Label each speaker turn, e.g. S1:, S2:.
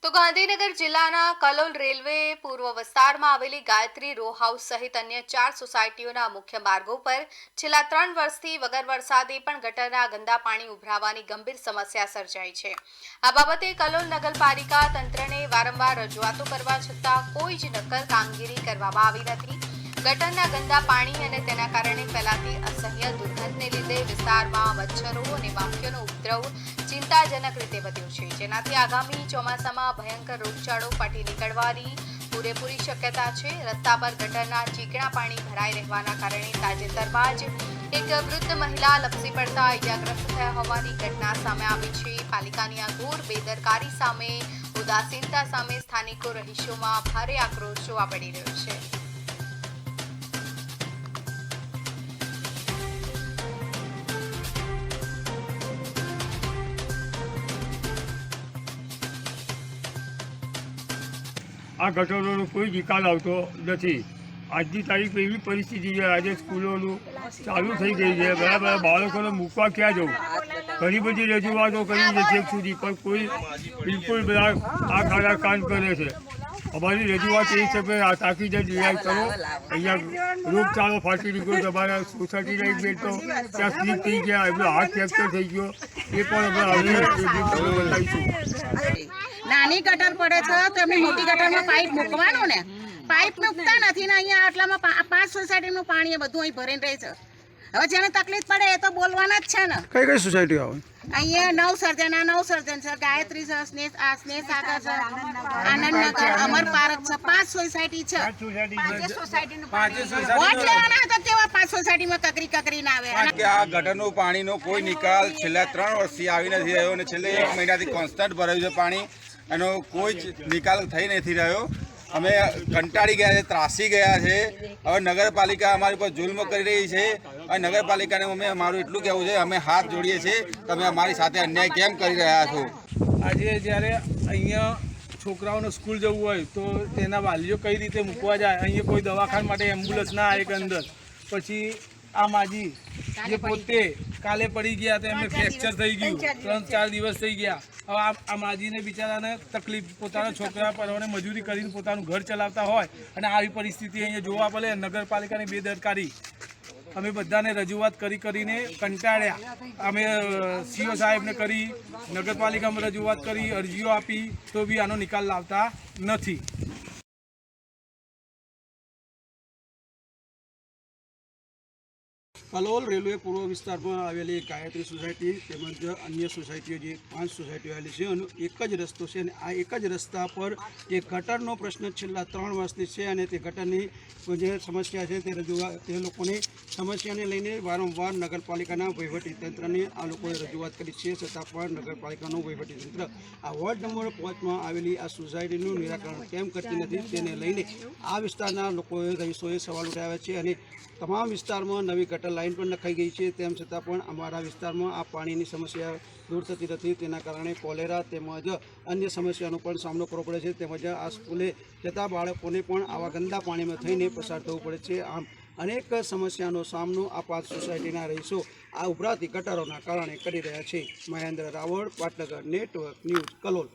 S1: તો ગાંધીનગર જિલ્લાના કલોલ રેલવે પૂર્વ વિસ્તારમાં આવેલી ગાયત્રી રો હાઉસ સહિત અન્ય 4 સોસાયટીઓના મુખ્ય માર્ગો પર છેલ્લા 3 વર્ષથી વગર વરસાદે પણ ગટરના ગંદા પાણી ઉભરાવાની ગંભીર સમસ્યા સર્જાઈ છે। આ બાબતે કલોલ નગરપાલિકા તંત્રને વારંવાર રજૂઆતો કરવા છતાં કોઈ જ નક્કર કામગીરી કરવામાં આવી નથી। ગટરના ગંદા પાણી અને તેના કારણે ફેલાતી અસહ્ય દુર્ગંધને લીધે વિસ્તારમાં મચ્છરો અને માખીઓનો ઉપદ્રવ ચિંતાજનક રીતે વધ્યો છે, જેનાથી આગામી ચોમાસામાં ભયંકર રોગચાળો ફાટી નીકળવાની પૂરેપૂરી શક્યતા છે। રસ્તા પર ગટરના ચીકણા પાણી ભરાઈ રહેવાના કારણે તાજેતરમાં જ એક વૃદ્ધ મહિલા લપસી પડતા ઇજાગ્રસ્ત થયા હોવાની ઘટના સામે આવી છે। પાલિકાની આ ઘોર બેદરકારી સામે ઉદાસીનતા સામે સ્થાનિકો રહીશોમાં ભારે આક્રોશ જોવા મળી રહ્યો છે।
S2: આ ગટરોનો કોઈ નિકાલ આવતો નથી। આજની તારીખ એવી પરિસ્થિતિ છે, આજે સ્કૂલોનું ચાલુ થઈ ગઈ છે, બરાબર બાળકોને મૂકવા ક્યાં જવું, ઘણી બધી રજૂઆતો કરી છે છેક સુધી, પણ કોઈ બિલકુલ બધા આ ખાડા કાન કરે છે। અમારી રજૂઆત એ છે કે આ તાકીદ રિયાય કરો, અહીંયા રોગચાળો ફાટી નીકળ્યો, તમારા સોસાયટીના એક બેન તો ત્યાં સ્લીપ થઈ ગયા, એમનો હાથ ફ્રેક્ચર થઈ ગયો, એ પણ અમે બતાવીશું।
S3: નાની ગટર પડે છે તો એમને મોટી ગટરમાં પાઇપ મૂકવાનો ને, પાઇપ મૂકતા નથી ને અહીંયા આટલામાં 5 સોસાયટીનું પાણી એ બધું અહીં ભરીને રહે છે। હવે જેને તકલીફ પડે એ તો બોલવાના જ છે ને।
S4: કઈ કઈ સોસાયટી આવે
S3: અહીંયા 9 સર્જન છે, ગાયત્રી છે, સ્નેહ સાગર છે, આનંદનગર, અમર પાર્ક છે, 5 સોસાયટી છે। 5 સોસાયટીનું વોટ લેવાના હતા તેવા 5 સોસાયટીમાં કકરી ના આવે
S5: કે આ ગટરનું પાણીનો કોઈ નિકાલ છેલ્લા 3 વર્ષથી આવી નથી રહ્યો અને છેલ્લે 1 મહિનાથી કોન્સ્ટન્ટ ભરાયું છે પાણી, એનો કોઈ જ નિકાલ થઈ નથી રહ્યો। અમે કંટાળી ગયા છે, ત્રાસી ગયા છે। હવે નગરપાલિકા અમારી પર જુલ્મ કરી રહી છે અને નગરપાલિકાને અમારું એટલું કહેવું છે, અમે હાથ જોડીએ છીએ, તમે અમારી સાથે અન્યાય કેમ કરી રહ્યા છો?
S4: આજે જ્યારે અહીંયા છોકરાઓને સ્કૂલ જવું હોય તો તેના વાલીઓ કઈ રીતે મૂકવા જાય? અહીંયા કોઈ દવાખાના માટે એમ્બ્યુલન્સ ના આવે અંદર। પછી આ માજી જે પોતે કાલે પડી ગયા તો એમને ફ્રેક્ચર થઈ ગયું, 3-4 દિવસ થઈ ગયા। હવે આ માજીને બિચારાને તકલીફ, પોતાના છોકરા પરવાને મજૂરી કરીને પોતાનું ઘર ચલાવતા હોય અને આવી પરિસ્થિતિ અહીંયા જોવા પડે। નગરપાલિકાની બેદરકારી અમે બધાને રજૂઆત કરીને કંટાળ્યા। અમે સીઓ સાહેબને કરી, નગરપાલિકામાં રજૂઆત કરી, અરજીઓ આપી, તો બી આનો નિકાલ લાવતા નથી।
S6: કલોલ રેલવે પૂર્વ વિસ્તારમાં આવેલી ગાયત્રી સોસાયટી તેમજ અન્ય સોસાયટીઓ જે 5 સોસાયટીઓ આવેલી છે અને એક જ રસ્તો છે અને આ એક જ રસ્તા પર જે ગટરનો પ્રશ્ન છેલ્લા 3 વર્ષથી છે અને તે ગટરની જે સમસ્યા છે તે લોકોની સમસ્યાને લઈને વારંવાર નગરપાલિકાના વહીવટીતંત્રને આ લોકોએ રજૂઆત કરી છે, છતાં પણ નગરપાલિકાનું વહીવટીતંત્ર આ વોર્ડ નંબર 5માં આવેલી આ સોસાયટીનું નિરાકરણ કેમ કરતી નથી તેને લઈને આ વિસ્તારના લોકોએ રહીશોએ સવાલ ઉઠાવ્યા છે અને તમામ વિસ્તારમાં નવી ગટર લાઇન પણ નખાઈ ગઈ છે, તેમ છતાં પણ અમારા વિસ્તારમાં આ પાણીની સમસ્યા દૂર થતી નથી। તેના કારણે કોલેરા તેમજ અન્ય સમસ્યાનો પણ સામનો કરવો પડે છે, તેમજ આ સ્કૂલે જતા બાળકોને પણ આવા ગંદા પાણીમાં થઈને પસાર થવું પડે છે। આમ અનેક સમસ્યાનો સામનો આ 5 સોસાયટીના રહીશો આ ઉભરાતી ગટરોના કારણે કરી રહ્યા છે। મહેન્દ્ર રાવળ, પાટનગર નેટવર્ક ન્યૂઝ, કલોલ।